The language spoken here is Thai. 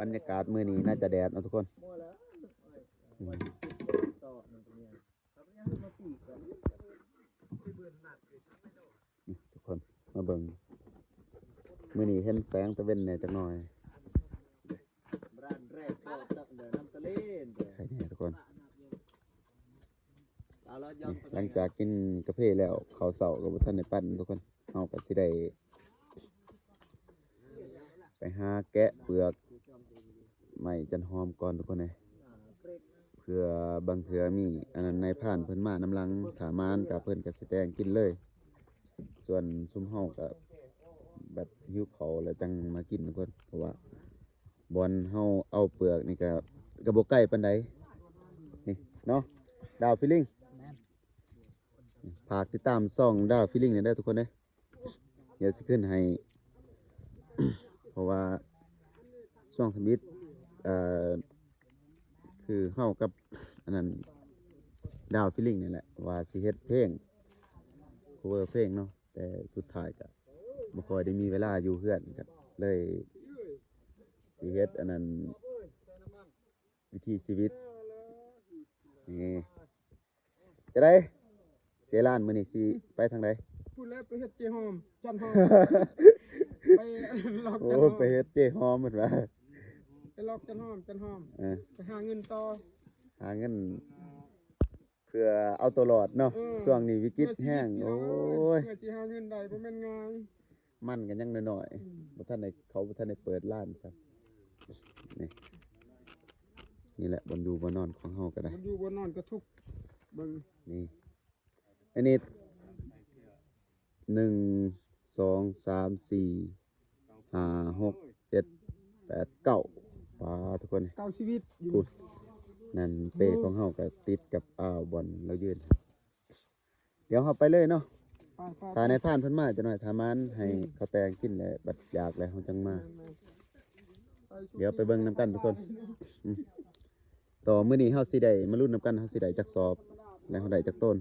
บรรยากาศมื้อนี้น่าจะแดดเนาะทุกคนทุกคนมาเบิ่งมื้อนี้เห็นแสงตะเวนแหน่จักหน่อยใครแน่ทุกคนหลังจากกินกาแฟแล้วข้าวเช้าก็บ่ทันได้ปั้นทุกคนเฮาก็สิได้ไปหาแกะเปลือกไม้จันหอมก่อนทุกคนเลยเพื่อบางเถื่อมีอันนั้นนายผ่านเพิ่นมานำลังถามานกับเพิ่นก็สิแต่งกินเลยส่วนซุมเฮาก็บัดหิวข้าวแล้วจังมากินทุกคนเพราะว่าบอนเฮาเอาเปลือกนี่ก็บ่ใกล้ปานใดนี่เนาะดาวฟีลิ่งฝากติดตามช่องดาวฟีลิ่งได้ทุกคนเด้เดี๋ยวสิขึ้นให้ เพราะว่าช่วงทมิตคือเฮากับอันนั้นดาวฟีลิ่งนี่แหละว่าสิเฮ็ดเพลง cover เพลงเนาะแต่สุดท้ายก็บ่ค่อยได้มีเวลาอยู่เฮือนก็เลยสิเฮ็ดอันนั้นวิถีชีวิตนี่จะได้เจร้านมื้อนี้สิไปทางใดพูดแล้วไปเฮ็ดเจหอมจันหอมไปลอกจันหอมโอ้ไปเฮ็ดเจหอมเหมือนว่าไปลอกจันหอมไปหาเงินต่อหาเงินเพื่อเอาตัวรอดเนาะช่วงนี้วิกฤตแห้งโอ้ยเพื่อสิหาเงินได้บ่แม่นง่ายมันกันยังน้อยๆบ่ทันได้เขาบ่ทันได้เปิดร้านซะนี่แหละบ่อยู่บ่นอนของเฮาก็ได้บ่อยู่บ่นอนก็ทุกข์เบิ่งนี่อันนี้1 2 3 4 5 6 7 8 9ปลาทุกคน9ชีวิตอยู่นั่นเป้ของเฮาก็ติดกับอ่าวบอนเรายืนเดี๋ยวเฮาไปเลยเนาะถ้าในผ่านเพิ่นมาจะหน่อยถามานให้เขาแต่งกินแล้วบัดอยากแล้วเฮาจังมาเดี๋ยวไปเบิ่งนํกันทุกคนต่อมื้อนี้เฮาสิได้มาลุ้นนํกันเฮาสิได้จักสอบแล้วเฮาได้จักต้น